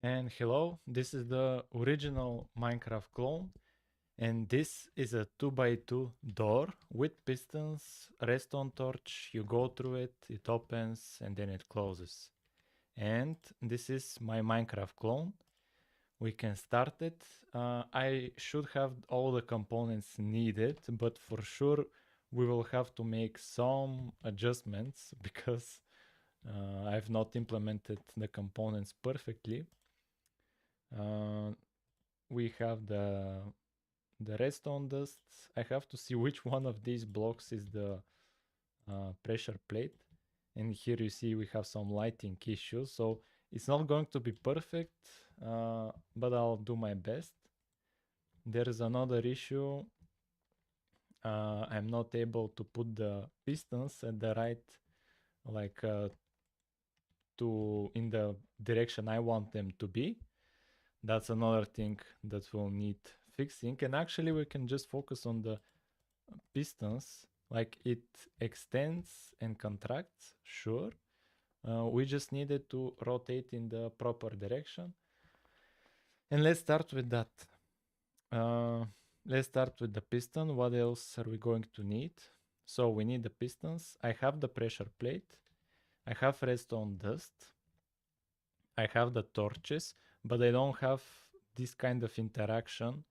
And hello, this is the original Minecraft clone, and this is a 2x2 door with pistons, redstone torch, you go through it, it opens, and then it closes. And this is my Minecraft clone. We can start it. I should have all the components needed, but for sure we will have to make some adjustments because I've not implemented the components perfectly. Uh, we have the redstone dust. I have to see which one of these blocks is the pressure plate. And here you see we have some lighting issues. So it's not going to be perfect, but I'll do my best. There is another issue. I'm not able to put the pistons at the right, like to in the direction I want them to be. That's another thing that will need fixing. And actually we can just focus on the pistons, like it extends and contracts, sure. We just needed to rotate in the proper direction. And let's start with that. Uh, let's start with the piston. What else are we going to need? So we need the pistons. I have the pressure plate. I have redstone dust. I have the torches, but I don't have this kind of interaction.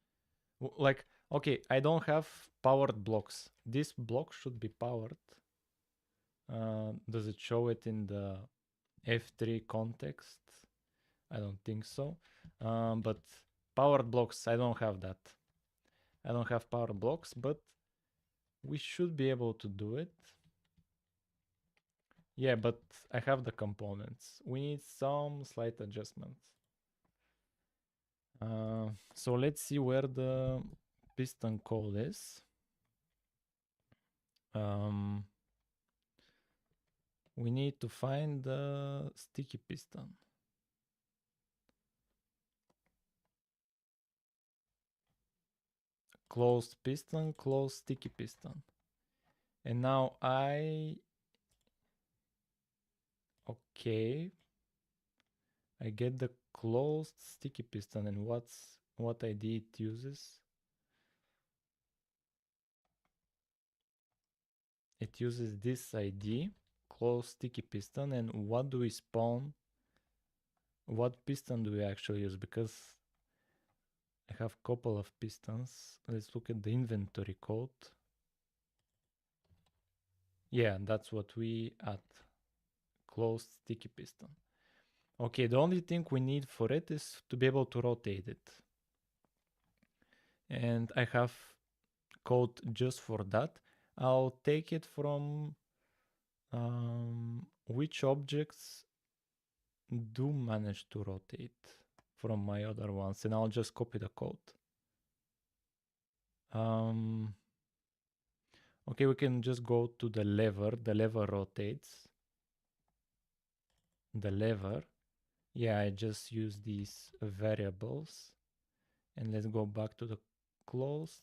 Like, okay, I don't have powered blocks. This block should be powered. Does it show it in the F3 context? I don't think so. But powered blocks, I don't have that. I don't have power blocks, but we should be able to do it. Yeah, but I have the components. We need some slight adjustments. So let's see where the piston code is. We need to find the sticky piston. Closed piston, closed sticky piston. And now okay, I get the closed sticky piston, and what ID it uses? It uses this ID, closed sticky piston, and what do we spawn? What piston do we actually use? Because I have a couple of pistons. Let's look at the inventory code. Yeah, that's what we add. Closed sticky piston. Okay, the only thing we need for it is to be able to rotate it. And I have code just for that. I'll take it from which objects do manage to rotate from my other ones, and I'll just copy the code. Okay, we can just go to the lever. The lever rotates. The lever. Yeah, I just use these variables. And let's go back to the closed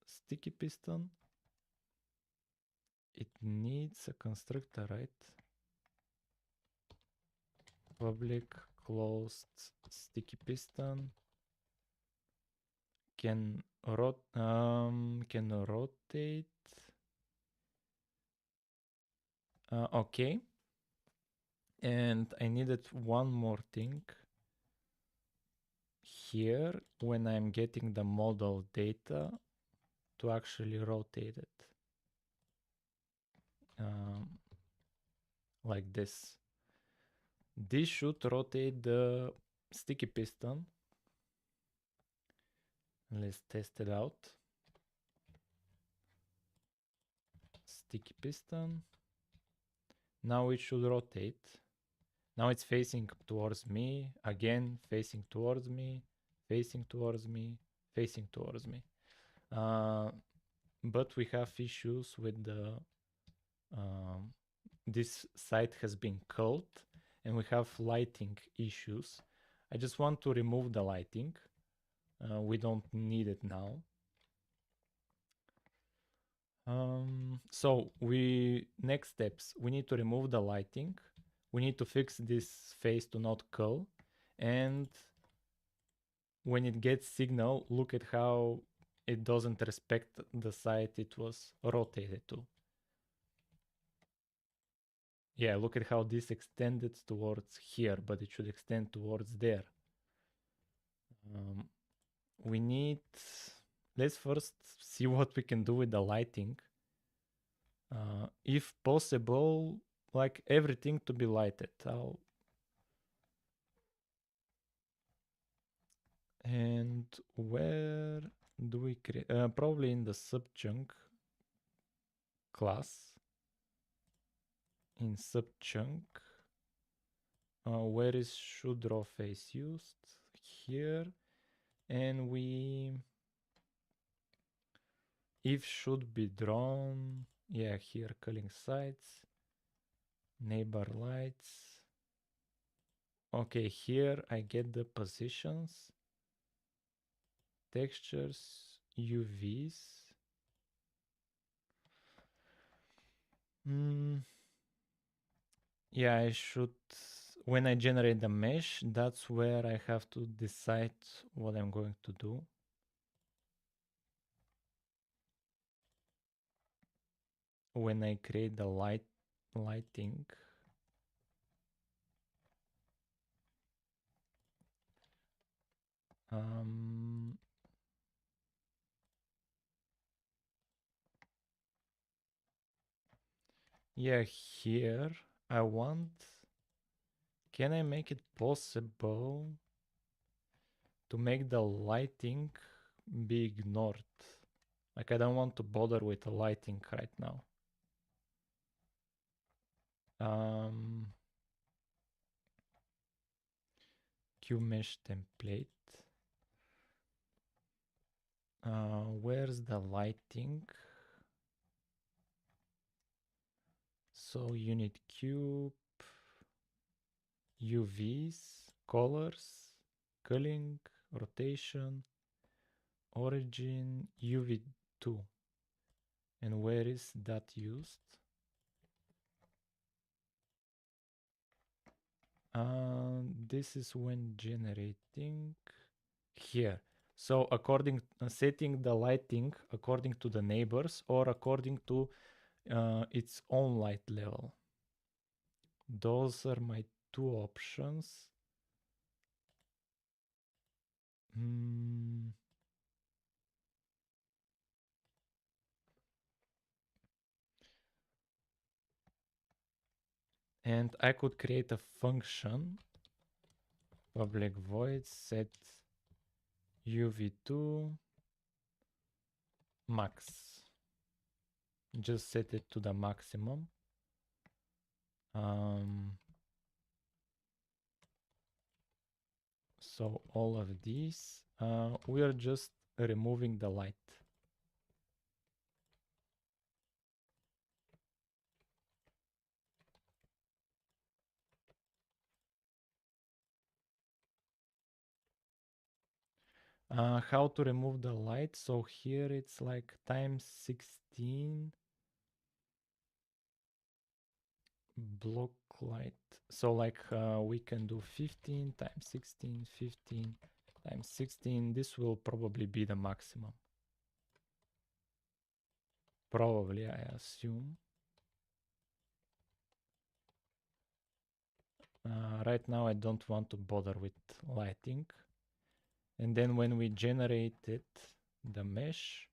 sticky piston. It needs a constructor, right? Public closed sticky piston can rotate. Okay. And I needed one more thing here when I'm getting the model data to actually rotate it. Like this. This should rotate the sticky piston. Let's test it out. Sticky piston. Now it should rotate. Now it's facing towards me, again facing towards me, facing towards me, facing towards me. But we have issues with the this site has been culled and we have lighting issues. I just want to remove the lighting. We don't need it now. So next steps, we need to remove the lighting. We need to fix this face to not cull. And when it gets signal, look at how it doesn't respect the side it was rotated to. Yeah, look at how this extended towards here, but it should extend towards there. We need... Let's first see what we can do with the lighting. If possible, like everything to be lighted. And where do we create? Probably in the subchunk class. In subchunk. Where is should draw face used? Here. And if should be drawn, yeah, here, culling sides, neighbor lights. Okay, here I get the positions, textures, UVs. Yeah, I should, when I generate the mesh, that's where I have to decide what I'm going to do. When I create the lighting, yeah, here I want, can I make it possible to make the lighting be ignored? Like I don't want to bother with the lighting right now. QMesh template. Where's the lighting? So unit cube, UVs, colors, culling, rotation, origin, UV2. And where is that used? This is when generating here. So according setting the lighting according to the neighbors or according to its own light level. Those are my two options. And I could create a function, public void set UV2 max. Just set it to the maximum. So all of these, we are just removing the light. How to remove the light? So here it's like times 16 block light. So like we can do 15 times 16, 15 times 16. This will probably be the maximum. Probably, I assume. Right now I don't want to bother with lighting. And then when we generated the mesh,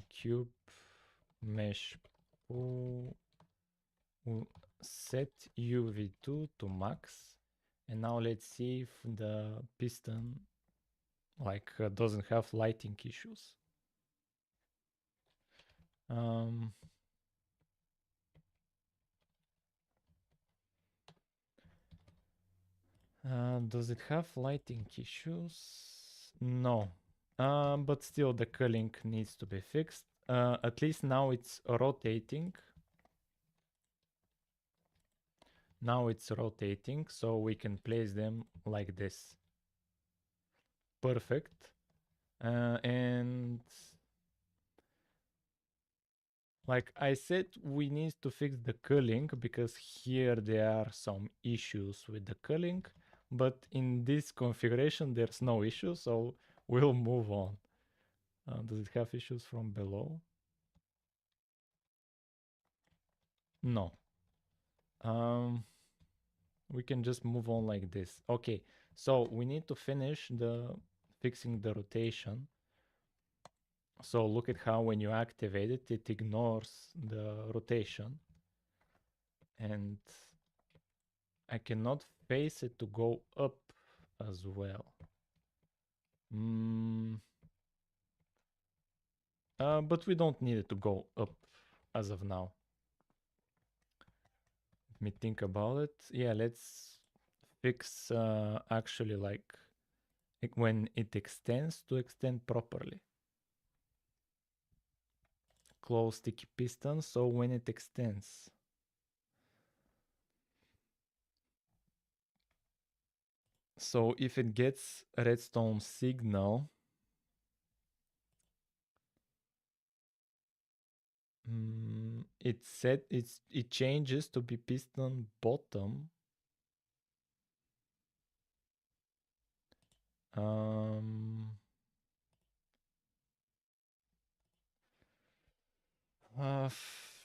cube mesh pool, set UV2 to max. And now let's see if the piston doesn't have lighting issues. Does it have lighting issues? No. But still the culling needs to be fixed. At least now it's rotating. Now it's rotating, so we can place them like this. Perfect. And Like I said, we need to fix the culling because here there are some issues with the culling, but in this configuration there's no issue, so we'll move on. Does it have issues from below? No. We can just move on like this. Okay, so we need to finish the fixing the rotation. So look at how when you activate it, it ignores the rotation. And I cannot face it to go up as well. But we don't need it to go up as of now. Let me think about it. Yeah, let's fix actually like when it extends to extend properly. Close sticky piston, so when it extends. So if it gets a redstone signal, it changes to be piston bottom.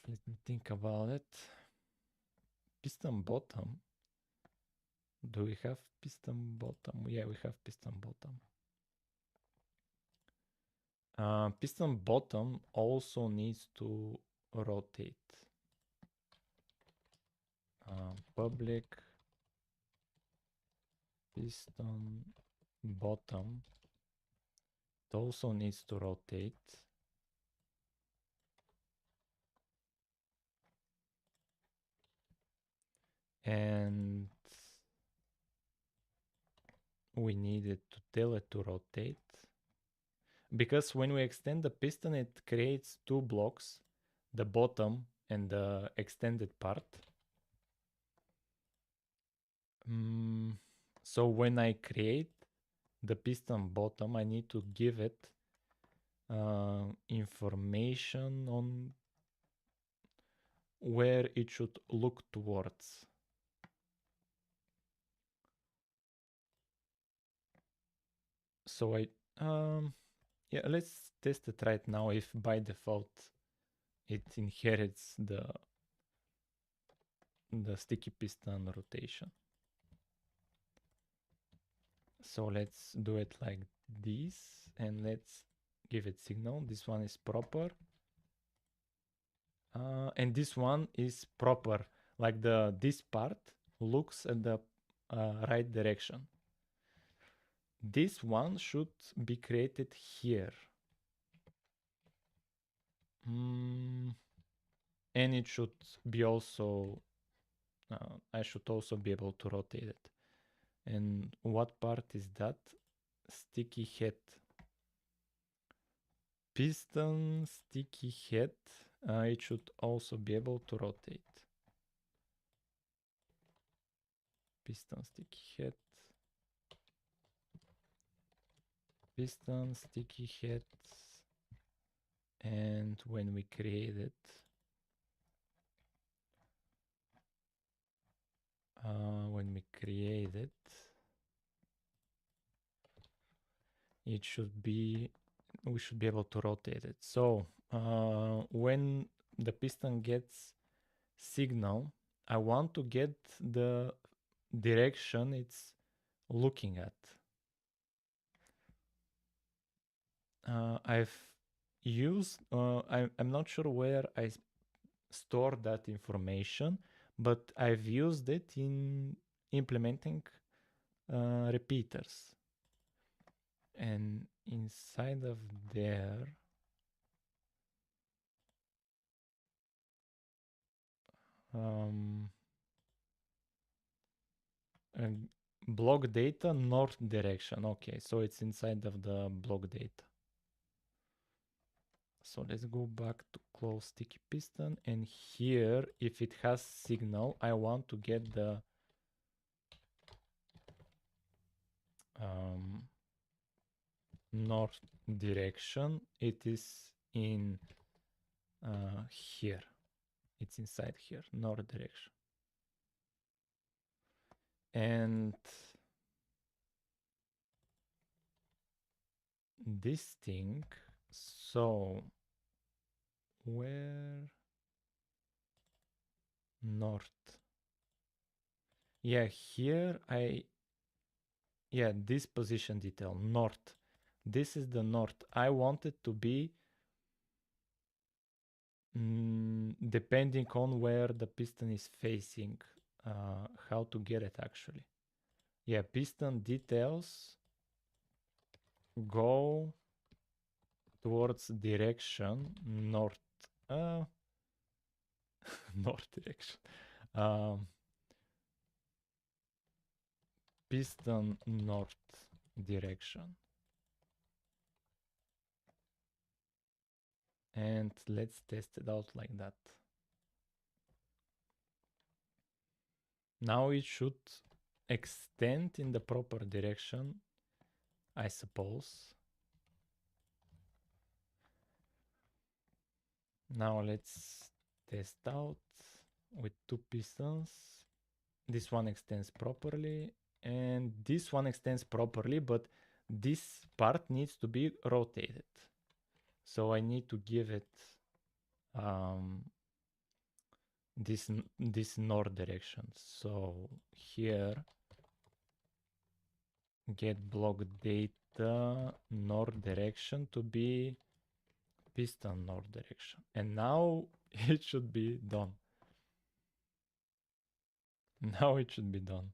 Let me think about it. Piston bottom. Do we have piston bottom? Yeah, we have piston bottom. Piston bottom also needs to rotate. Public piston bottom. It also needs to rotate. And we needed to tell it to rotate. Because when we extend the piston, it creates two blocks, the bottom and the extended part. So when I create the piston bottom, I need to give it information on where it should look towards. So yeah, let's test it right now if by default it inherits the sticky piston rotation. So let's do it like this and let's give it signal. This one is proper. And this one is proper. Like this part looks at the right direction. This one should be created here. And it should be also, I should also be able to rotate it. And what part is that? Sticky head. Piston sticky head. It should also be able to rotate. Piston sticky head. Piston sticky head. And when we create it, it should be, we should be able to rotate it. So when the piston gets signal, I want to get the direction it's looking at. I've used, I'm not sure where I store that information, but I've used it in implementing repeaters. And inside of there, block data north direction. Okay, so it's inside of the block data. So let's go back to close sticky piston, and here if it has signal, I want to get the north direction. It is in here. It's inside here, north direction. And this thing, so where north? Yeah, here this position detail, north. This is the north. I want it to be depending on where the piston is facing, how to get it actually. Yeah, piston details go towards direction north. North direction. Piston north direction. And let's test it out like that. Now it should extend in the proper direction, I suppose. Now let's test out with two pistons. This one extends properly and this one extends properly, but this part needs to be rotated. So I need to give it this north direction. So here get block data north direction to be piston north direction, and now it should be done. Now it should be done.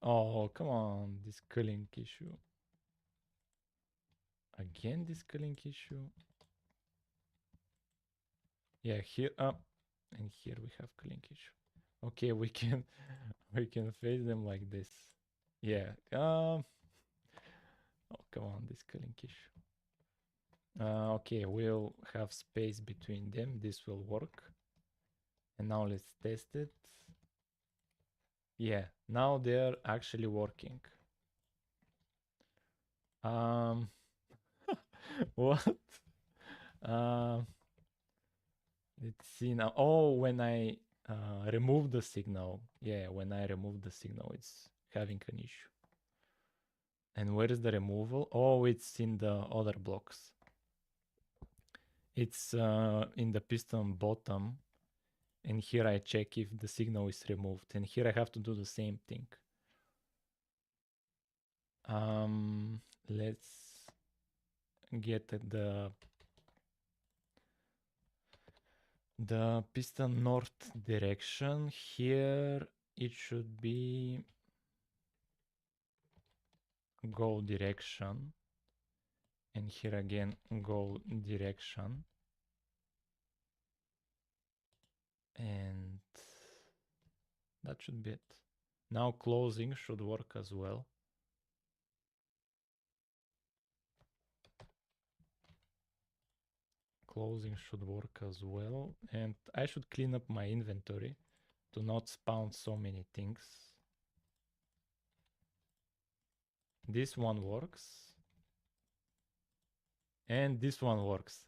Oh, come on, this culling issue. Again, this culling issue. Yeah, here up, and here we have culling issue. Okay, we can face them like this. Yeah. Oh, come on, this culling issue. Okay, we'll have space between them. This will work. And now let's test it. Yeah, now they're actually working. What? Let's see now. Oh, when I remove the signal. Yeah, when I remove the signal, it's having an issue. And where is the removal? Oh, it's in the other blocks. It's in the piston bottom. And here I check if the signal is removed. And here I have to do the same thing. Let's get the piston north direction. Here it should be go direction, and here again go direction, and that should be it. Now closing should work as well. Closing should work as well, and I should clean up my inventory to not spawn so many things. This one works, and this one works.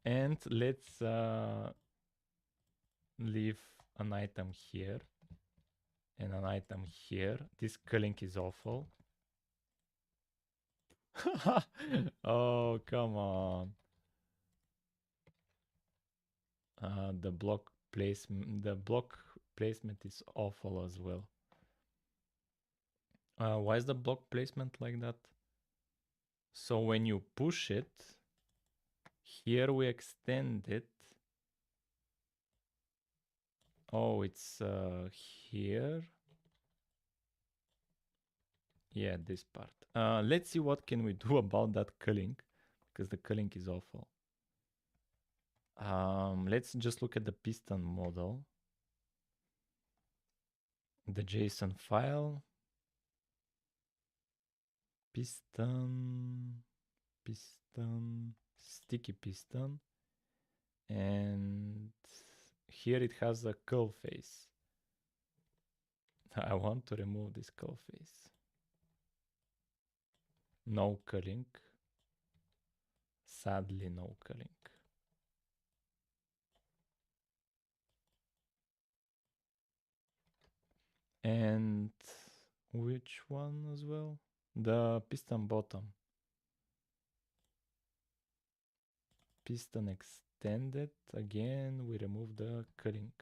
And let's leave an item here and an item here. This culling is awful. Oh, come on. The block placement is awful as well. Why is the block placement like that? So when you push it, here we extend it. Oh, it's here. Yeah, this part. Let's see what can we do about that culling, because the culling is awful. Let's just look at the piston model. The JSON file. Piston, sticky piston. And here it has a curl face. I want to remove this curl face. No culling. Sadly, no culling. And which one as well? The piston bottom. Piston extended. Again, we remove the culling.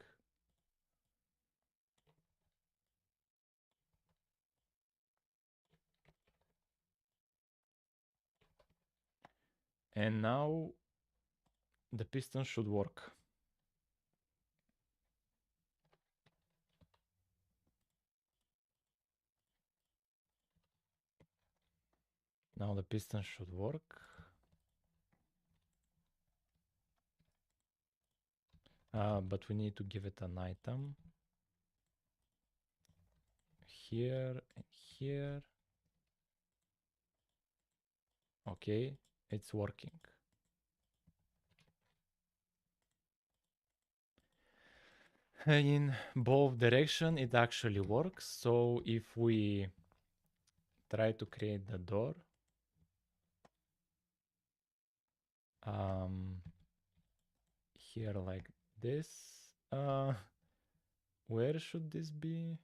And now the piston should work. Now the piston should work. But we need to give it an item. Here and here. Okay, it's working. In both direction, it actually works. So if we try to create the door, here like this, where should this be?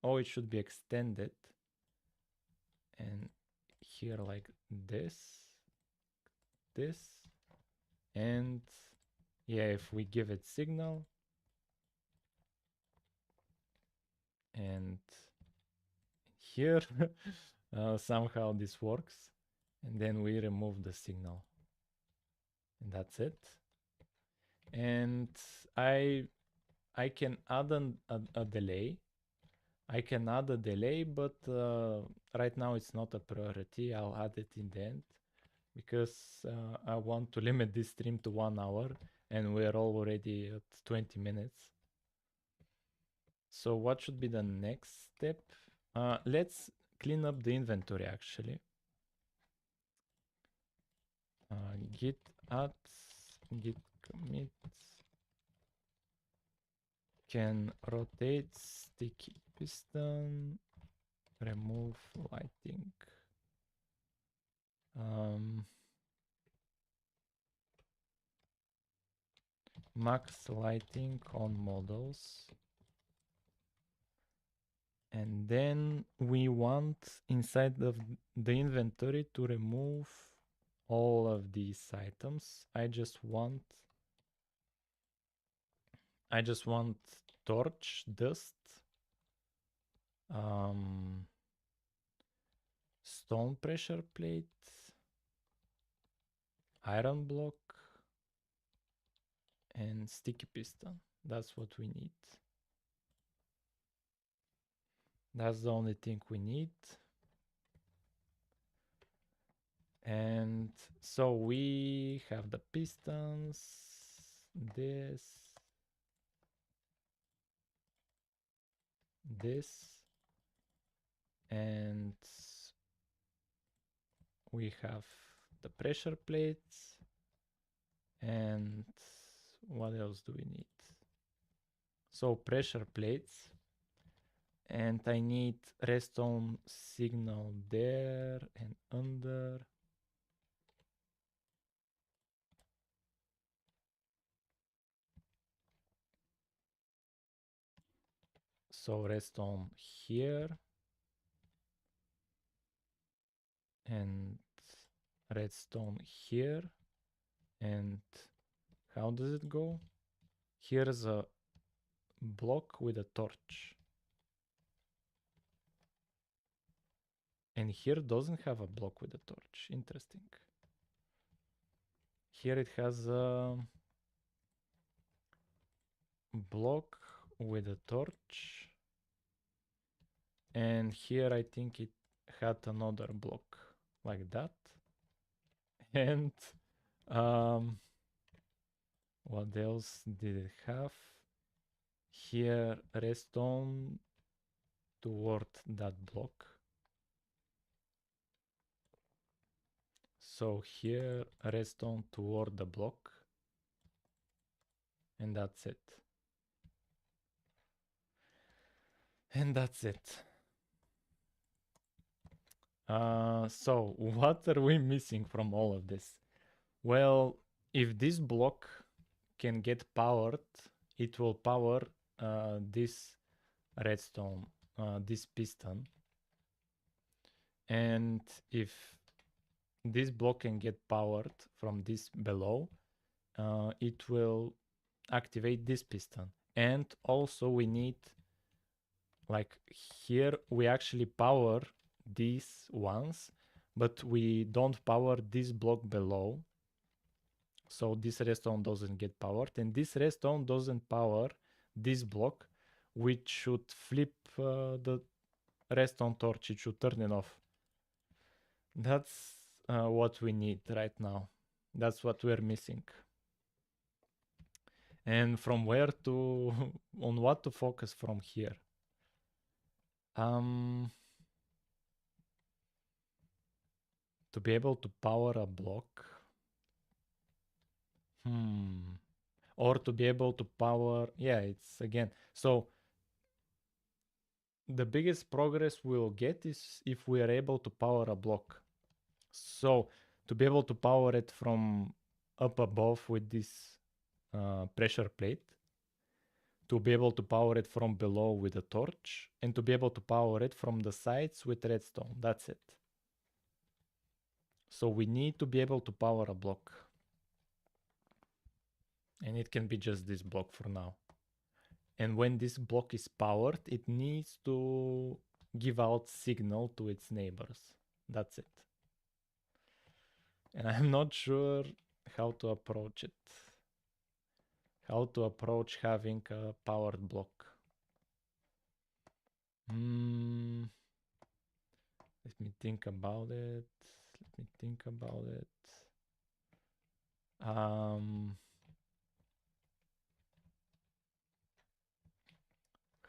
Oh, it should be extended. And here like this, and yeah, if we give it signal, and here somehow this works, and then we remove the signal, and that's it. And I can add a delay. I can add a delay, but right now it's not a priority. I'll add it in the end because I want to limit this stream to 1 hour, and we're already at 20 minutes. So what should be the next step? Let's clean up the inventory actually. Git add, git commit, can rotate sticky piston, remove lighting. Max lighting on models. And then we want inside of the inventory to remove all of these items. I just want torch, dust, stone pressure plate, iron block, and sticky piston. That's what we need. That's the only thing we need. And so we have the pistons, this, and we have the pressure plates. And what else do we need? So pressure plates, and I need redstone signal there and under. So redstone here and redstone here. And how does it go? Here's a block with a torch. And here doesn't have a block with a torch. Interesting. Here it has a block with a torch. And here I think it had another block like that. And what else did it have? Here redstone toward that block. So here redstone toward the block. And that's it. And that's it. So what are we missing from all of this? Well, if this block can get powered, it will power this redstone, this piston. And if this block can get powered from this below, it will activate this piston. And also we need, like here, we actually power these ones, but we don't power this block below. So this redstone doesn't get powered, and this redstone doesn't power this block, which should flip the redstone torch. It should turn it off. That's what we need right now. That's what we're missing. And from where to, on what to focus from here? To be able to power a block. Or to be able to power, yeah, it's again. So the biggest progress we'll get is if we are able to power a block. So to be able to power it from up above with this pressure plate, to be able to power it from below with a torch, and to be able to power it from the sides with redstone. That's it. So we need to be able to power a block. And it can be just this block for now. And when this block is powered, it needs to give out signal to its neighbors. That's it. And I'm not sure how to approach it. How to approach having a powered block. Let me think about it.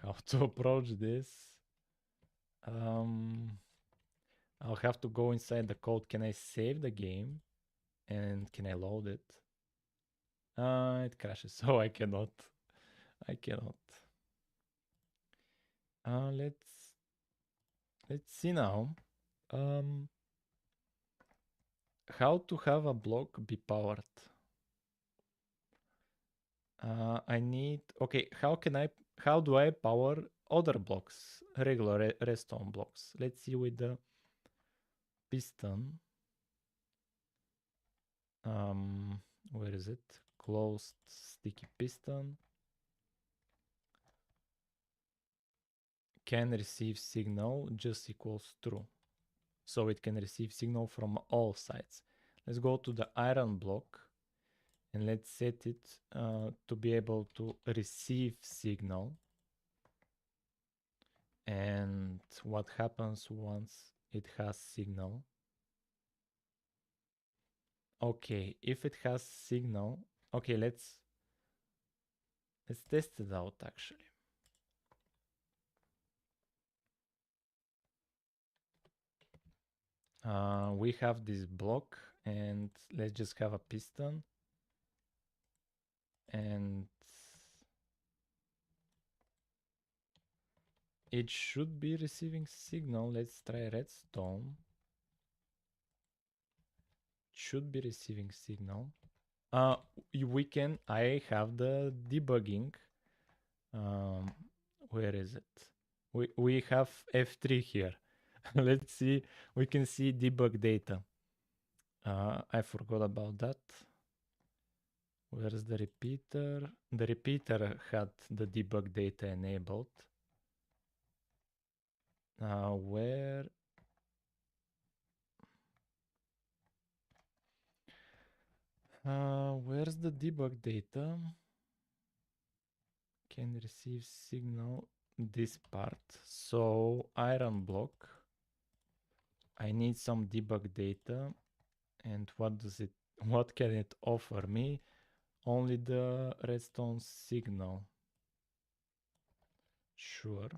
How to approach this? I'll have to go inside the code. Can I save the game? And can I load it? It crashes, so I cannot. Let's see now. How to have a block be powered? I need, okay, how do I power other blocks, regular redstone blocks? Let's see with the piston. Where is it? Closed sticky piston. Can receive signal just equals true. So it can receive signal from all sides. Let's go to the iron block and let's set it to be able to receive signal. And what happens once it has signal? Okay, if it has signal, okay, let's test it out actually. We have this block and let's just have a piston. And it should be receiving signal. Let's try redstone. Should be receiving signal. I have the debugging. Where is it? We have F3 here. Let's see. We can see debug data. I forgot about that. Where's the repeater? The repeater had the debug data enabled. Where's the debug data? Can receive signal this part. So iron block. I need some debug data. And what can it offer me? Only the redstone signal. Sure.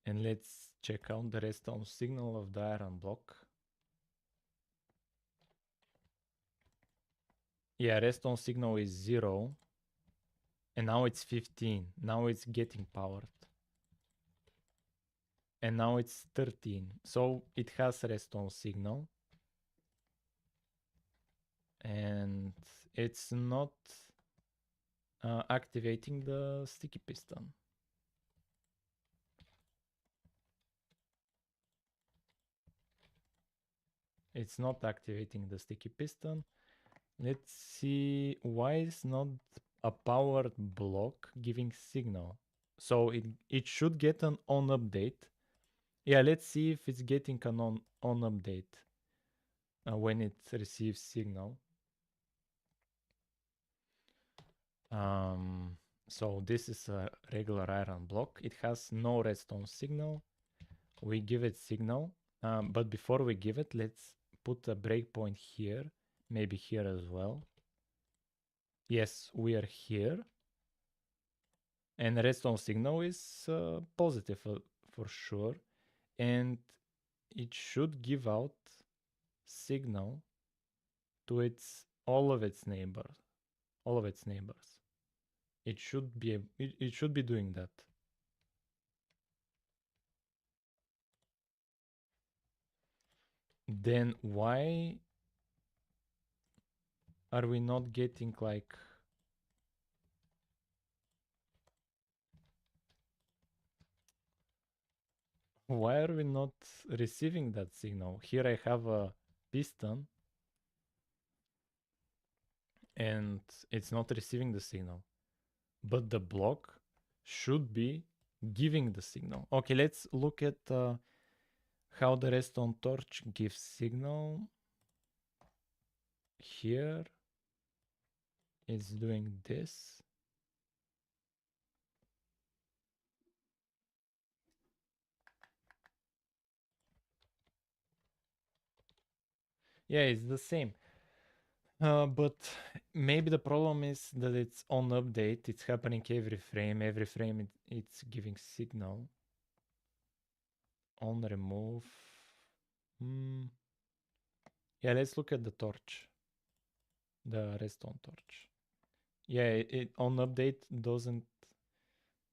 And let's check out the redstone signal of the iron block. Yeah, redstone signal is 0. And now it's 15. Now it's getting powered. and now it's 13. So it has redstone signal, and it's not activating the sticky piston. It's not activating the sticky piston. Let's see why it's not a powered block giving signal. So it should get an on update. Yeah, let's see if it's getting an on update when it receives signal. So this is a regular iron block. It has no redstone signal. We give it signal, but before we give it, let's put a breakpoint here, maybe here as well. Yes, we are here. And redstone signal is positive for sure. And it should give out signal to all of its neighbors. It should be doing that. Then why are we not getting like why are we not receiving that signal? Here I have a piston and it's not receiving the signal, but the block should be giving the signal. Okay, let's look at how the redstone torch gives signal. Here it's doing this. Yeah, it's the same. But maybe the problem is that it's on update. It's happening every frame. Every frame it's giving signal. On remove. Yeah, let's look at the torch. The redstone torch. Yeah, it on update doesn't.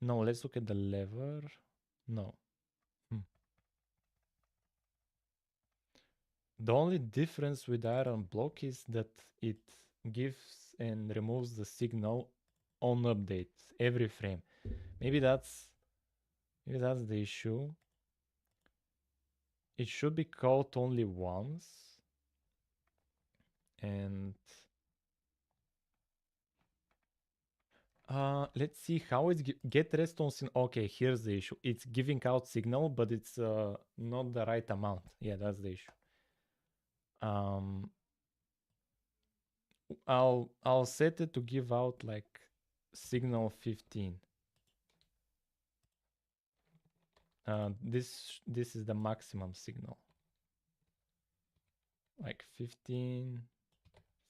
No, let's look at the lever. No. The only difference with iron block is that it gives and removes the signal on update every frame. Maybe that's the issue. It should be called only once. And let's see how it's get redstone signal. Okay, here's the issue. It's giving out signal, but it's not the right amount. Yeah, that's the issue. I'll set it to give out like signal 15. This is the maximum signal. Like 15,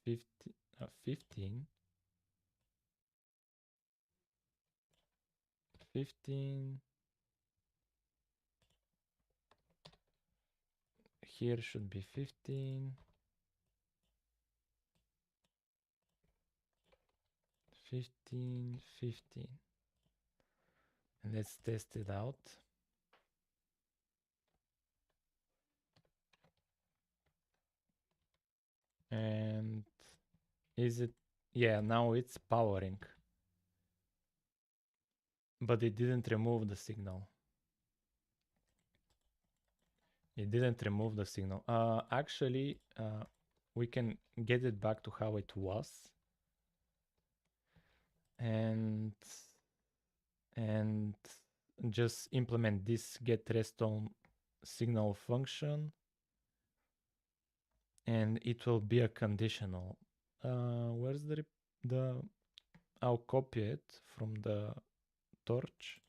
15, 15, 15. Here should be 15. 15, 15. And let's test it out. And is it? Yeah, now it's powering. But it didn't remove the signal. It didn't remove the signal. Actually, we can get it back to how it was. And just implement this get redstone signal function, and it will be a conditional. Where's the I'll copy it from the torch.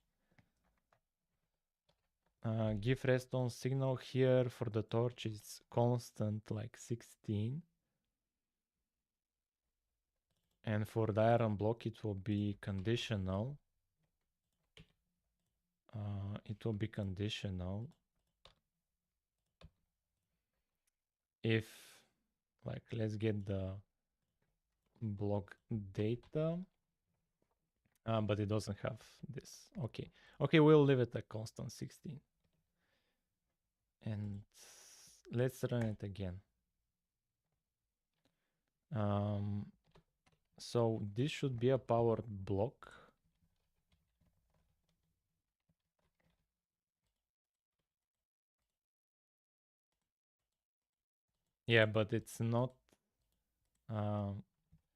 Give redstone signal here for the torch is constant, like 16. And for the iron block it will be conditional. It will be conditional if, like, let's get the block data, but it doesn't have this. Okay, we'll leave it at constant 16. And let's run it again. So this should be a powered block. Yeah, but it's not.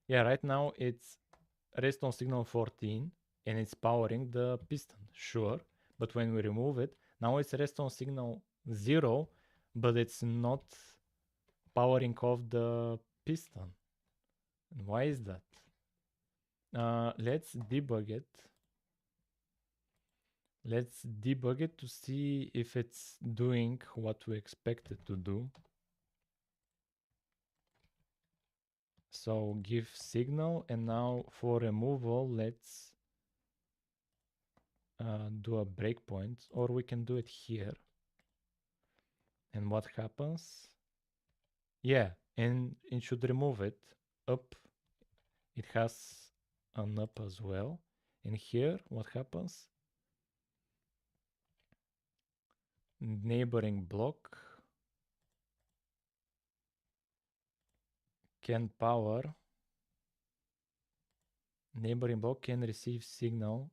Yeah, right now it's redstone signal 14 and it's powering the piston, sure. But when we remove it, now it's redstone signal 0, but it's not powering off the piston. And why is that? Let's debug it. Let's debug it to see if it's doing what we expect it to do. So give signal, and now for removal, let's do a breakpoint, or we can do it here. And what happens? Yeah, and it should remove it up. It has an up as well. And here, what happens? Neighboring block can power. Neighboring block can receive signal.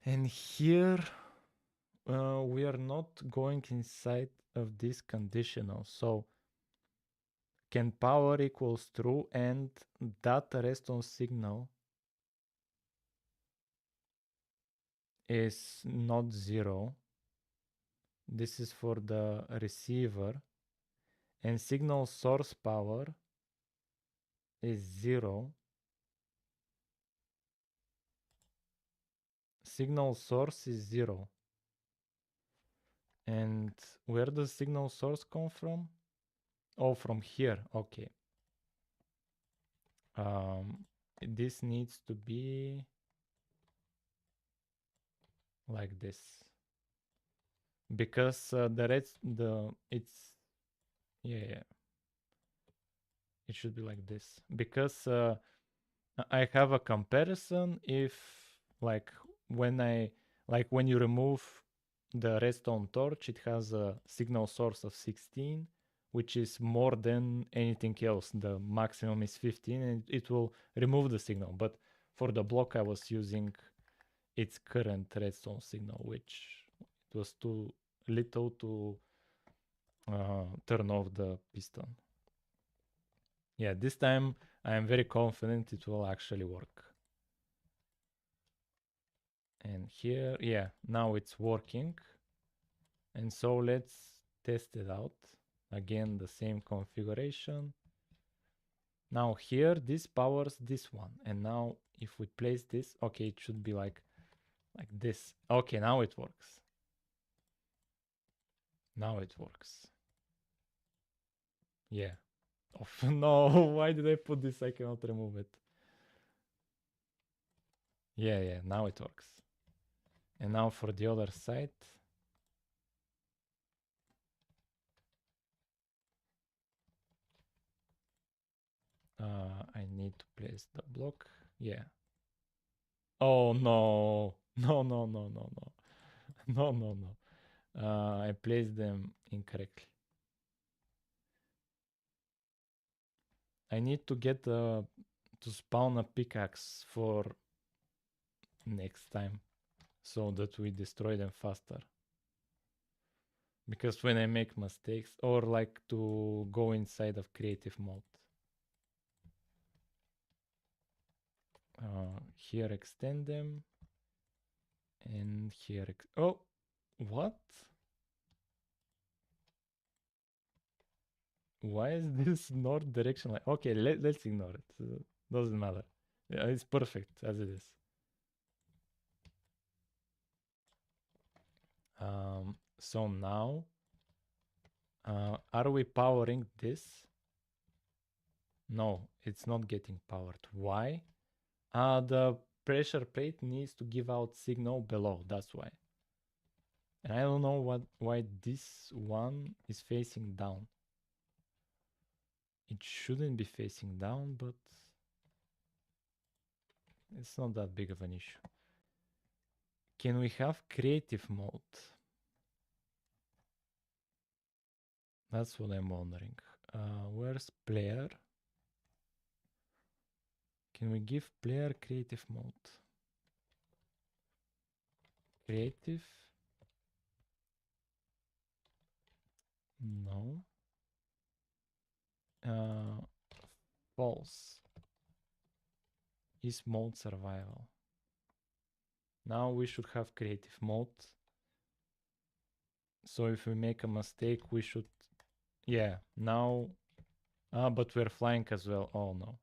And here we are not going inside of this conditional. So can power equals true and that redstone signal is not 0. This is for the receiver. And signal source power is 0. Signal source is 0. And where does signal source come from? Oh, from here. Okay. This needs to be like this, because it's yeah, it should be like this, because I have a comparison if like when you remove the redstone torch, it has a signal source of 16, which is more than anything else. The maximum is 15 and it will remove the signal. But for the block I was using its current redstone signal, which it was too little to turn off the piston. Yeah, this time I am very confident it will actually work. And here, yeah, now it's working. And so let's test it out. Again, the same configuration. Now here, this powers this one. And now if we place this, okay, it should be like this. Okay, now it works. Now it works. Yeah. Oh, no, why did I put this? I cannot remove it. Yeah, now it works. And now for the other side. I need to place the block. Yeah. Oh no. No, no, no, no, no. No, no, no. I placed them incorrectly. I need to get to spawn a pickaxe for next time so that we destroy them faster. Because when I make mistakes, or like to go inside of creative mode. Here extend them. And here, oh, what? Why is this north direction like? Okay, let's ignore it. Doesn't matter. Yeah, it's perfect as it is. So now, are we powering this? No, it's not getting powered. Why? The pressure plate needs to give out signal below. That's why. And I don't know why this one is facing down. It shouldn't be facing down, but It's not that big of an issue. Can we have creative mode? That's what I'm wondering. Where's player? Can we give player creative mode? Creative? No. False. Is mode survival? Now we should have creative mode. So if we make a mistake, we should... Yeah, now... but we're flying as well. Oh, no.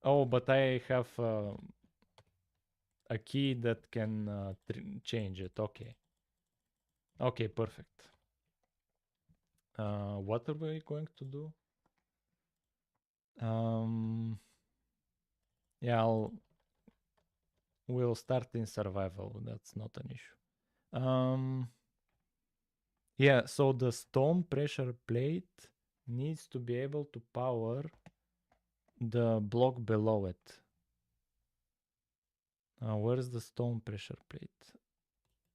Oh, but I have a key that can change it. Okay. Okay, perfect. What are we going to do? Yeah, we'll start in survival. That's not an issue. Yeah, so the stone pressure plate needs to be able to power the block below it. Where's the stone pressure plate?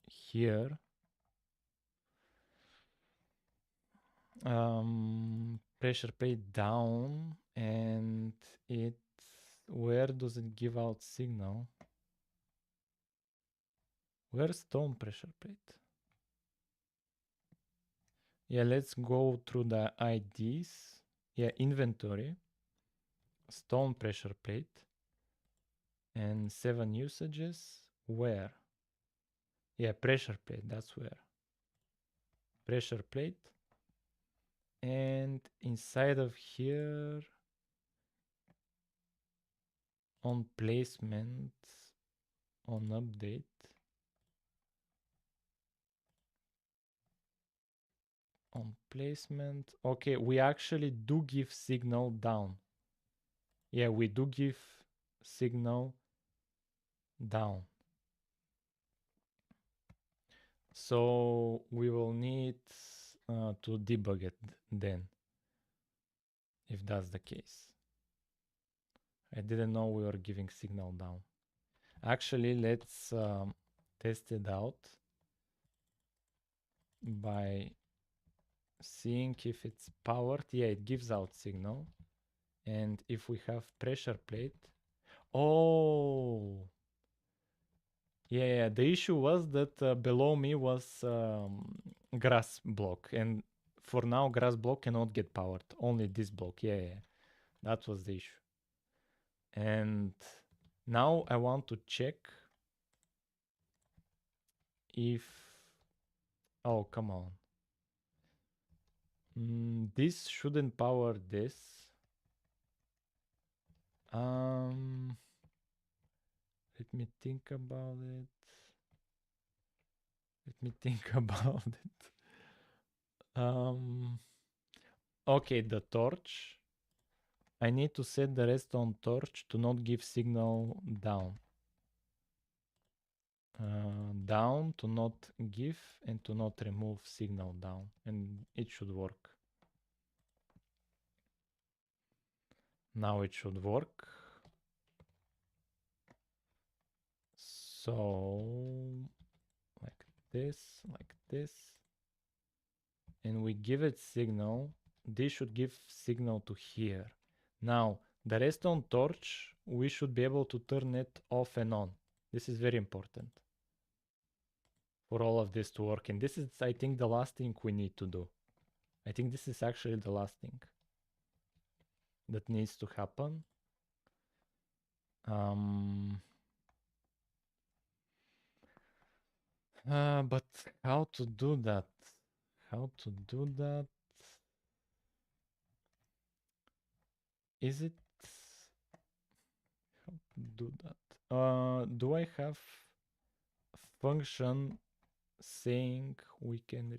Here. Pressure plate down, and where does it give out signal? Where's stone pressure plate? Yeah, let's go through the IDs. Yeah, inventory, stone pressure plate, and 7 usages. Where? Yeah, pressure plate, that's where. Pressure plate. And inside of here, on placement, on update, on placement. Okay, we actually do give signal down. Yeah, we do give signal down. So we will need to debug it then, if that's the case. I didn't know we were giving signal down. Actually, let's test it out by seeing if it's powered. Yeah, it gives out signal. And if we have pressure plate... Oh! Yeah, the issue was that below me was grass block. And for now, grass block cannot get powered. Only this block. Yeah. That was the issue. And now I want to check if... Oh, come on. This shouldn't power this. Let me think about it. Okay, the torch. I need to set the redstone torch to not give signal down. Down to not give and to not remove signal down, and it should work. Now it should work. So like this, and we give it signal. This should give signal to here. Now the redstone torch, we should be able to turn it off and on. This is very important for all of this to work, and this is, I think, the last thing we need to do. I think this is actually the last thing that needs to happen. But how to do that? Is it... How to do that? Do I have a function saying we can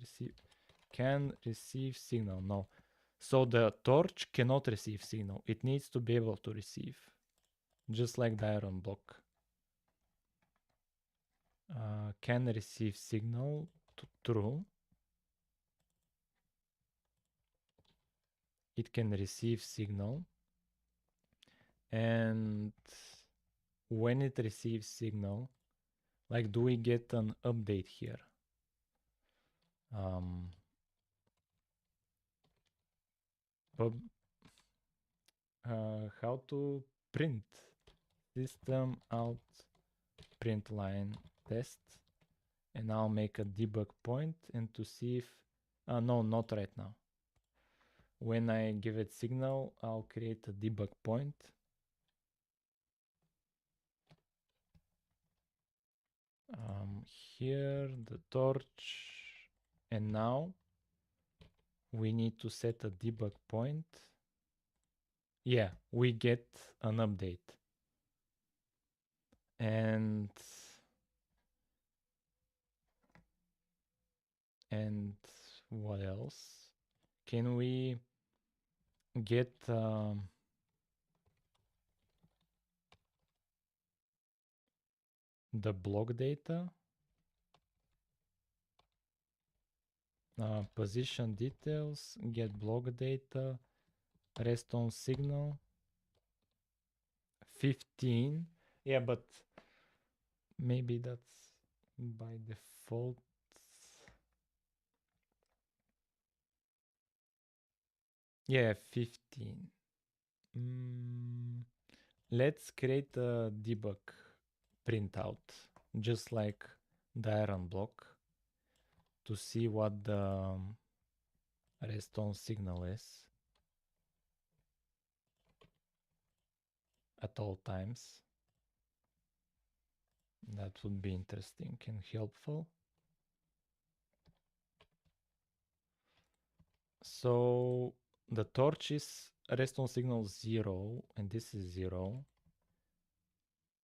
receive signal? No. So the torch cannot receive signal. It needs to be able to receive, just like the iron block. Can receive signal to true. It can receive signal, and when it receives signal, like, do we get an update here? Pub, how to print system out print line test, and I'll make a debug point and to see if no, not right now. When I give it signal, I'll create a debug point. Here the torch, and now we need to set a debug point. Yeah, we get an update. And what else? Can we get the block data? Position details, get block data, rest on signal. 15. Yeah, but maybe that's by default. Yeah, 15. Let's create a debug printout, just like the iron block, to see what the rest on signal is at all times. That would be interesting and helpful. So the torch is rest on signal 0, and this is 0.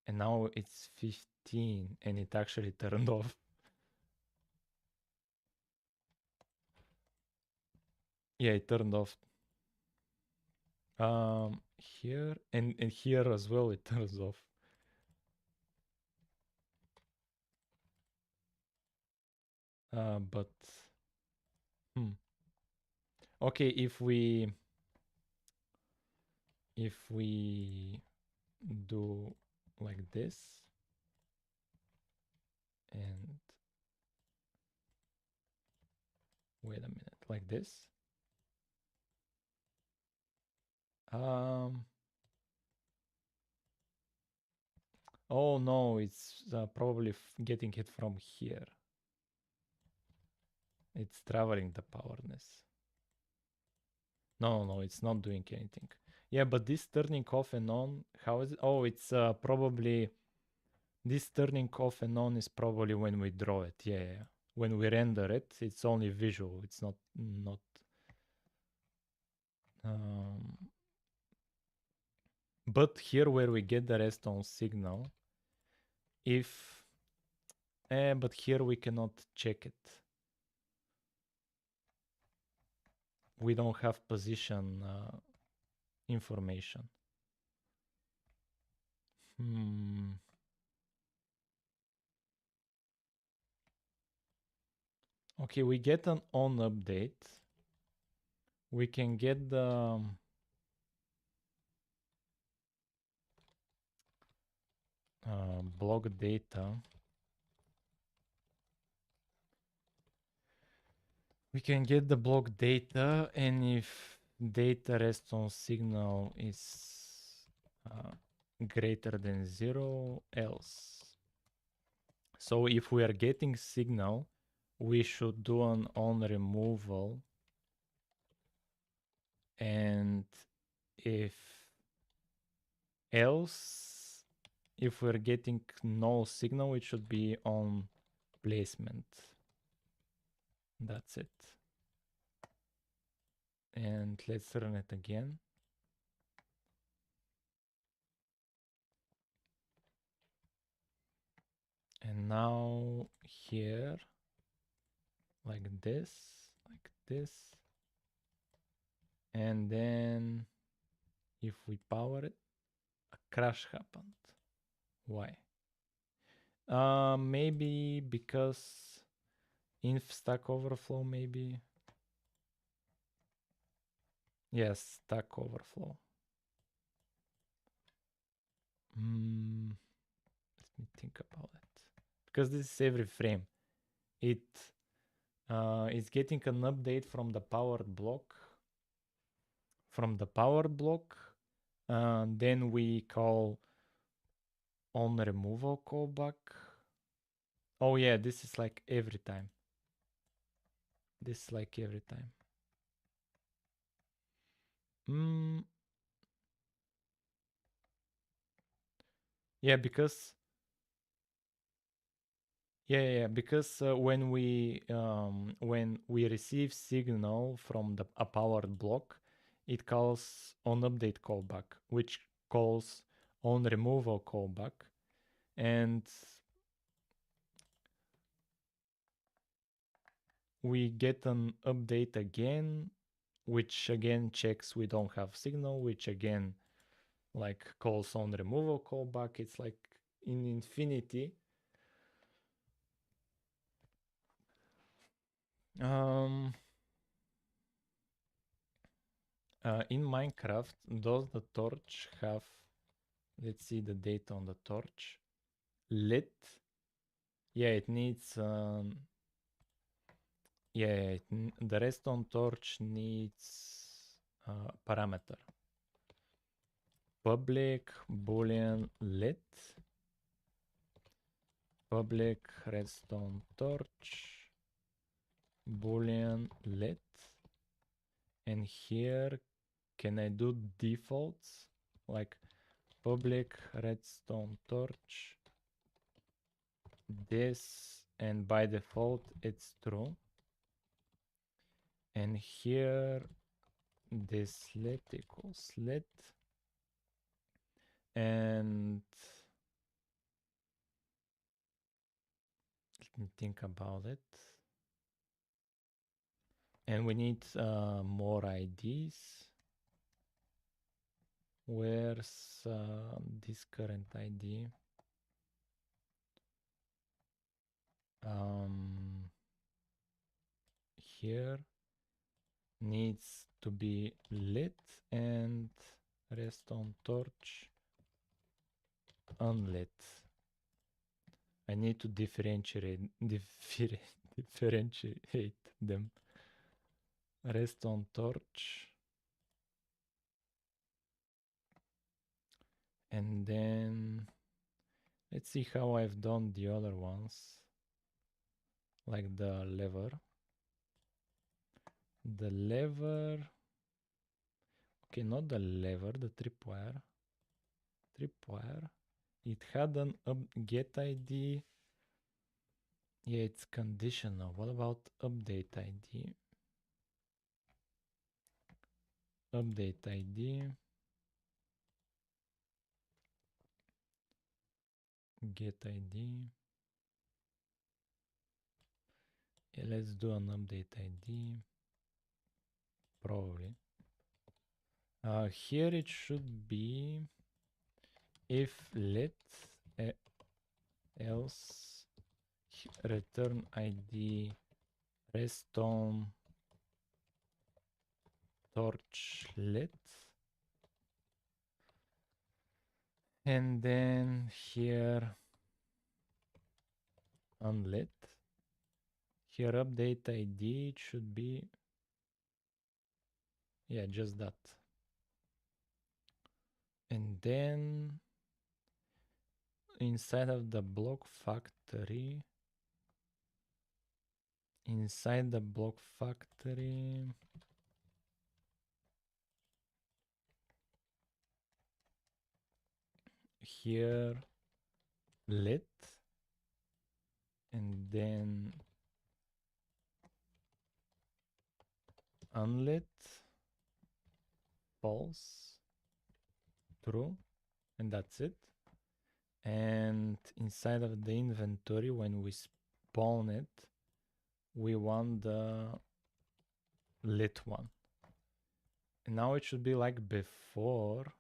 And now it's 15, and it actually turned off. Yeah, it turned off. Here and here as well, it turns off. But okay, if we do like this and wait a minute, like this. Oh no, it's probably getting it from here. It's traveling the powerness. No, it's not doing anything. Yeah, but this turning off and on, how is it? Oh, it's probably, this turning off and on is probably when we draw it. Yeah. When we render it, it's only visual. It's not. But here where we get the rest on signal, but here we cannot check it. We don't have position information. Okay, we get an on update. We can get the block data. We can get the block data, and if data rests on signal is greater than 0, else. So if we are getting signal, we should do an on removal, and if else, if we're getting no signal, it should be on placement. That's it. And let's run it again. And now here, like this, and then if we power it, a crash happened. Why? Maybe because inf stack overflow, maybe. Yes, stack overflow. me think about it. Because this is every frame. It is getting an update from the powered block. Then we call on removal callback. Oh yeah, this is like every time. This is like every time. Yeah, because because when we receive signal from a powered block, it calls on update callback, which calls on removal callback, and we get an update again, which again checks we don't have signal, which again like calls on removal callback. It's like in infinity. In Minecraft, does the torch have, let's see the data on the torch, lit? Yeah, it needs, the redstone torch needs parameter. Public boolean lit, public redstone torch, boolean lit, and here can I do defaults like public redstone torch this, and by default it's true, and here this lit equals lit, and let me think about it, and we need more IDs. Where's this current ID? Here needs to be lit and redstone torch unlit. I need to differentiate them. Redstone torch. And then let's see how I've done the other ones. Like the lever. The lever. Okay, not the lever, the tripwire. Tripwire. It had an get ID. Yeah, it's conditional. What about update ID? Update ID. Get ID. Yeah, let's do an update ID. Probably. Here it should be if lit else return ID redstone torch lit, and then here unlit. Here update ID it should be, yeah, just that. And then inside of the block factory, here lit, and then unlit, false, true, and that's it. And inside of the inventory, when we spawn it, we want the lit one. And now it should be like before.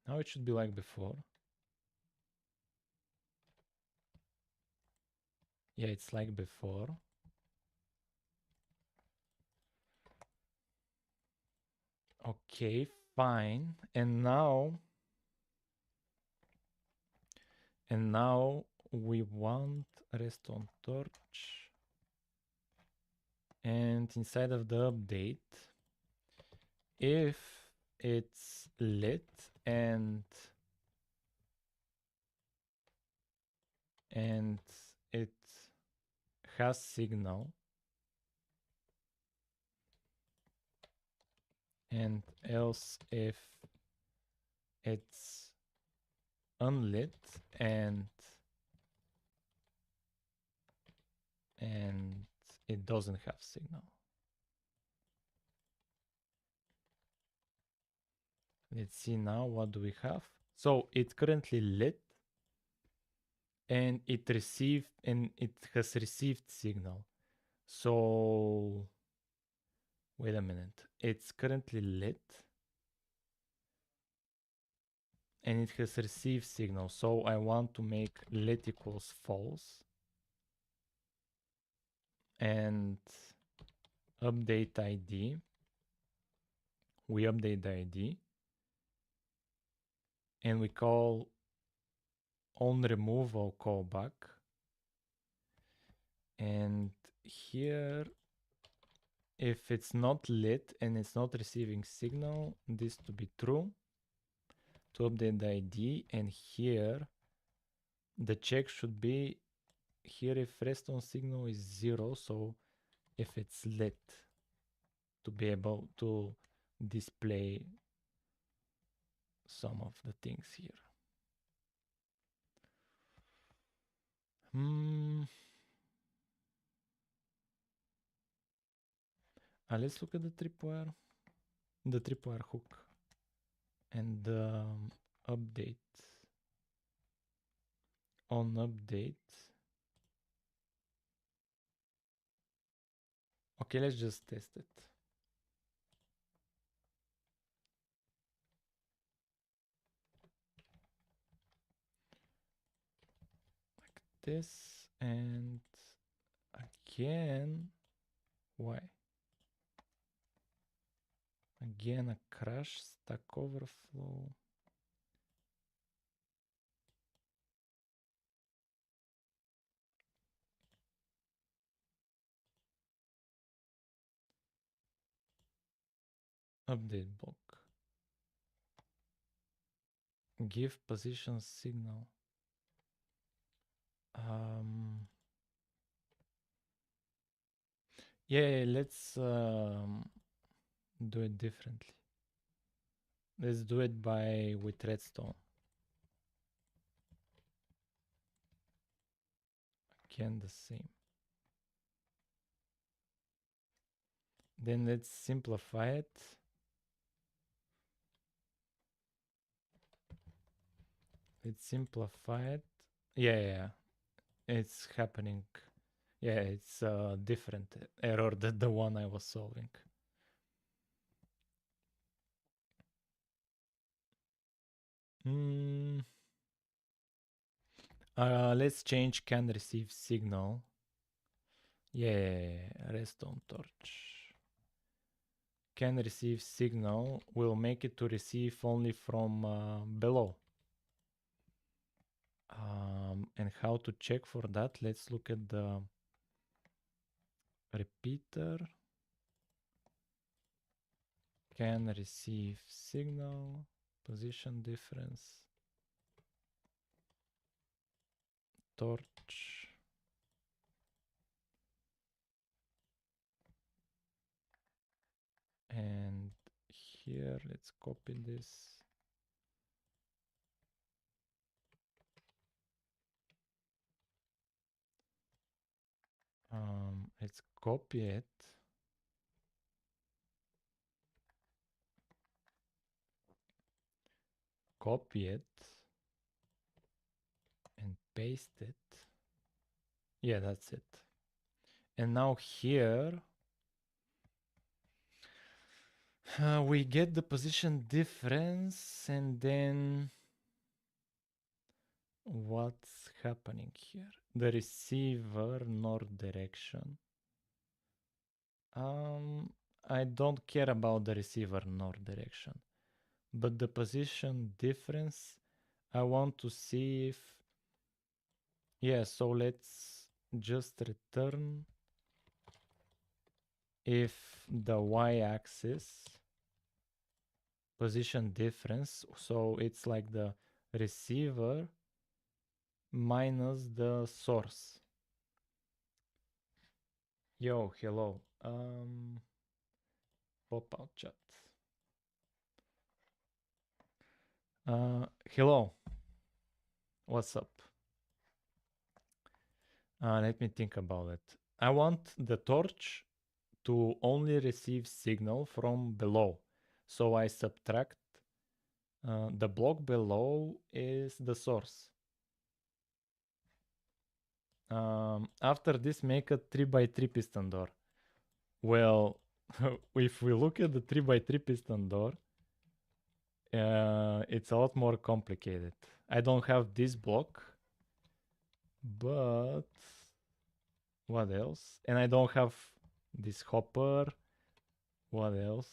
Now it should be like before. Yeah, it's like before. Okay, fine. And now we want redstone torch, and inside of the update, if it's lit and it has signal, and else if it's unlit and it doesn't have signal. Let's see now, what do we have? So it's currently lit and it has received signal. So wait a minute. It's currently lit and it has received signal. So I want to make lit equals false and update ID. We update the ID and we call on removal callback. And here, if it's not lit and it's not receiving signal, this to be true to update the ID. And here the check should be here if redstone signal is 0, so if it's lit, to be able to display some of the things here. Let's look at the tripwire hook and update. On update. Okay, let's just test it. Like this, and again, why? Again, a crash, stack overflow. Update block. Give position signal. Yeah, let's do it differently. Let's do it with redstone. Again, the same. Then let's simplify it. Let's simplify it. Yeah. It's happening. Yeah, it's a different error than the one I was solving. Let's change can receive signal. Yeah, redstone torch. Can receive signal. We'll make it to receive only from below. And how to check for that? Let's look at the repeater. Can receive signal. Position difference. Torch. And here, let's copy this. Let's copy it. Copy it. And paste it. Yeah, that's it. And now here, we get the position difference, and then what's happening here? The receiver north direction. I don't care about the receiver nor direction, but the position difference, I want to see if, yeah, so let's just return if the y-axis position difference, so it's like the receiver minus the source. Yo, hello. Pop out chat. Hello. What's up? Let me think about it. I want the torch to only receive signal from below. So I subtract the block below is the source. After this, make a 3x3 piston door. Well, if we look at the 3x3 piston door, it's a lot more complicated. I don't have this block, but what else? And I don't have this hopper. What else?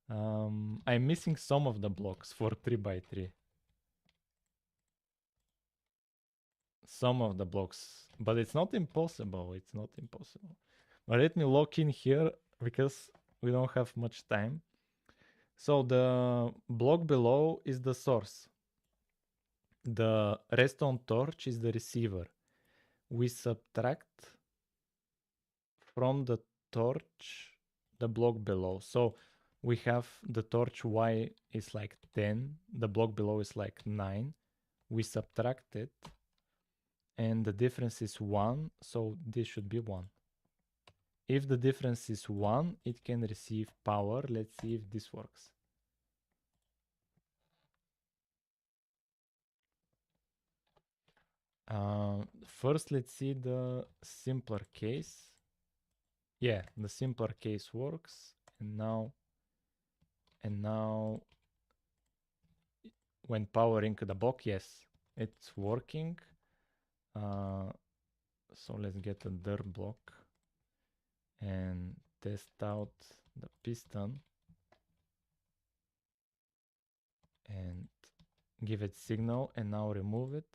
I'm missing some of the blocks for 3x3. Some of the blocks, but it's not impossible. It's not impossible. But let me lock in here because we don't have much time. So the block below is the source. The redstone torch is the receiver. We subtract from the torch the block below. So we have the torch Y is like 10, the block below is like 9. We subtract it, and the difference is 1, so this should be 1. If the difference is 1, it can receive power. Let's see if this works. First, let's see the simpler case. Yeah, the simpler case works. And now when powering the block, yes, it's working. So let's get a dirt block and test out the piston and give it signal, and now remove it.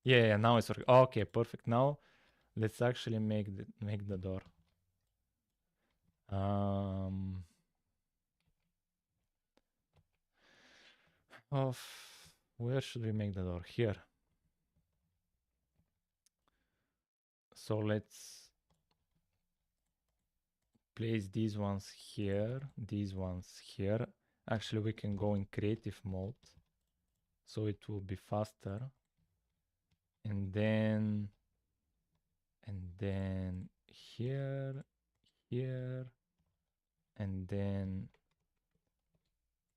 Yeah, now it's working. Okay, perfect. Now let's actually make the door. Where should we make the door? Here. So let's place these ones here, these ones here. Actually, we can go in creative mode, so it will be faster. And then here, here, and then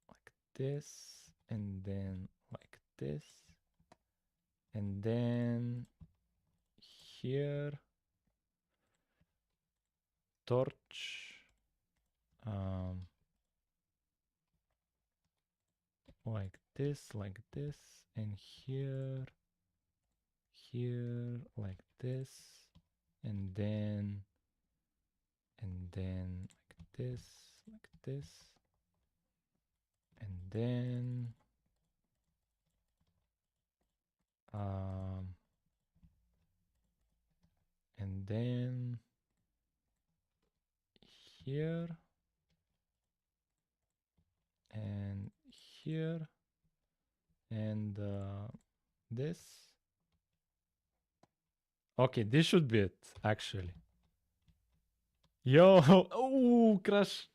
like this, and then like this, and then here, torch, like this, and here, like this, and then like this, and then here, and here, and this. Okay, this should be it, actually. Yo, oh, crash.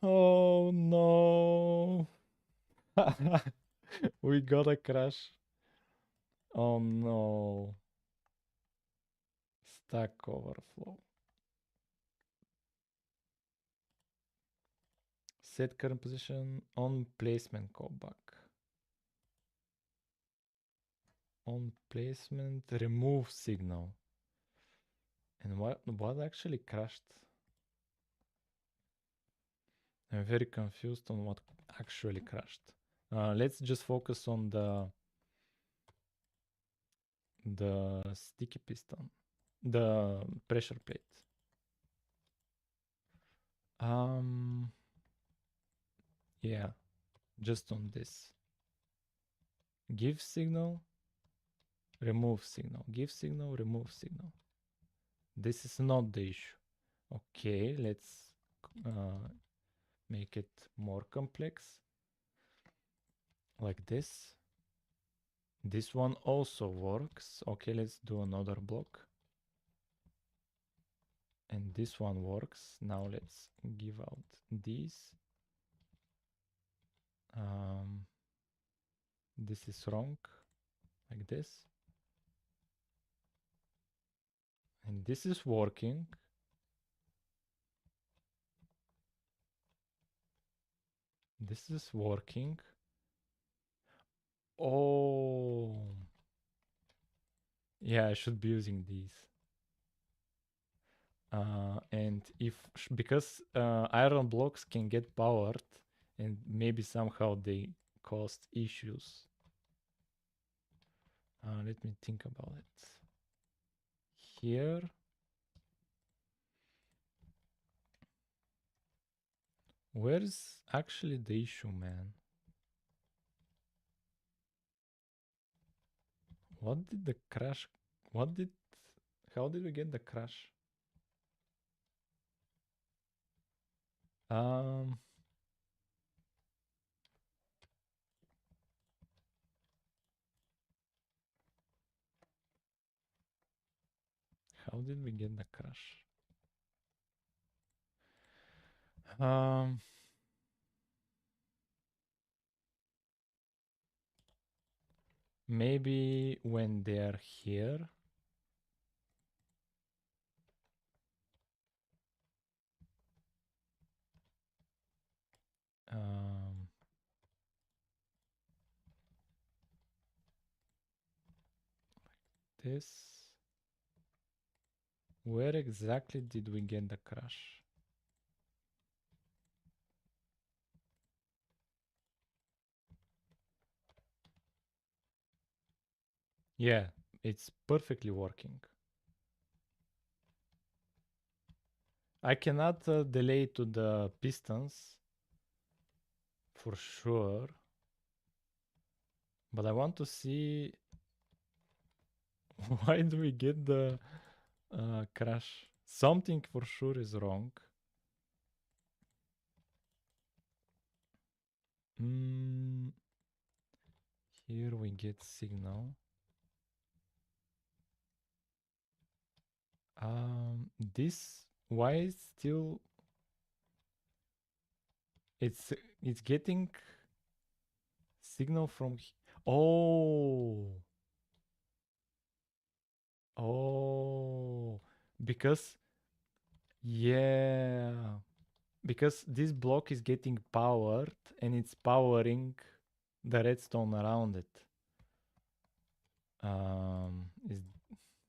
Oh no. We got a crash. Oh no. Stack overflow. Set current position on placement callback. On placement, remove signal. And what actually crashed? I'm very confused on what actually crashed. Let's just focus on the sticky piston, the pressure plate. Yeah, just on this. Give signal, remove signal, give signal, remove signal. This is not the issue. Okay, let's make it more complex. Like this. This one also works. Okay, let's do another block. And this one works. Now let's give out these. This is wrong, like this. And this is working. This is working. Oh. Yeah, I should be using these. And if, because iron blocks can get powered and maybe somehow they cause issues. Let me think about it. Here. Where's actually the issue, man? What did the crash? How did we get the crash? Um, how did we get the crash? Maybe when they're here. This. Where exactly did we get the crash? Yeah, it's perfectly working. I can add a delay to the pistons for sure, but I want to see why do we get the crash? Something for sure is wrong. Here we get signal. This, why is still it's getting signal from oh because yeah, because this block is getting powered and it's powering the redstone around it.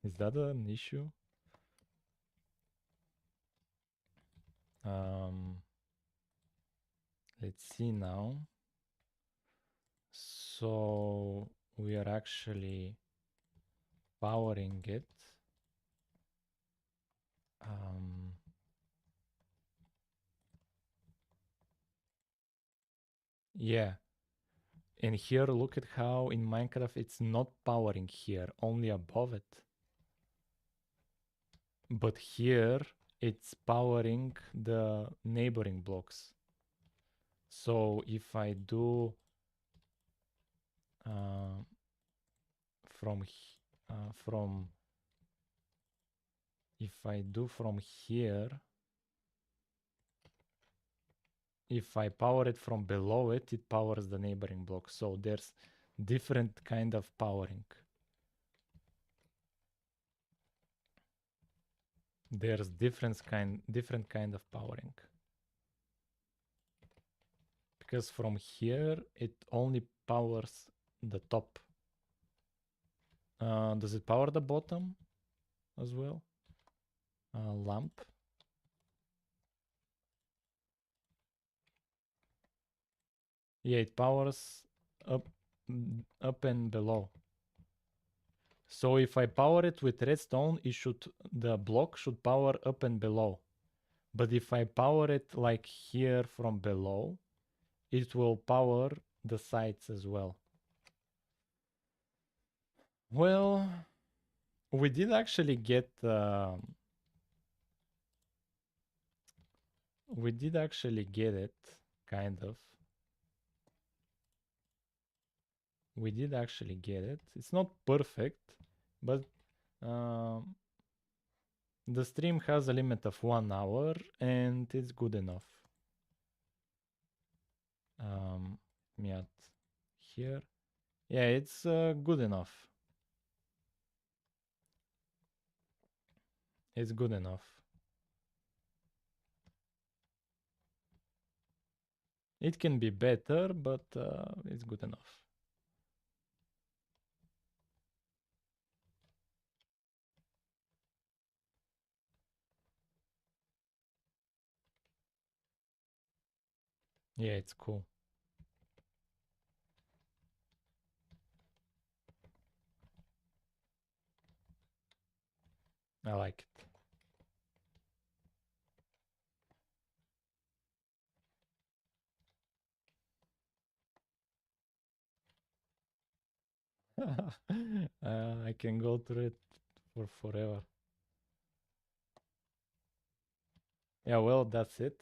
Is that an issue? Let's see now. So we are actually powering it. Yeah. And here, look at how in Minecraft it's not powering here, only above it. But here it's powering the neighboring blocks. So if I do from here, if I power it from below it, it powers the neighboring block. So there's different kind of powering. There's different kind of powering. Because from here, it only powers the top. Does it power the bottom as well? Lamp. Yeah, it powers up and below. So if I power it with redstone, the block should power up and below. But if I power it like here from below, it will power the sides as well. Well, we did actually get it, kind of. We did actually get it. It's not perfect, but the stream has a limit of 1 hour and it's good enough. Me at here. Yeah, it's good enough. It's good enough. It can be better, but it's good enough. Yeah, it's cool. I like it. I can go through it for forever. Yeah, well, that's it.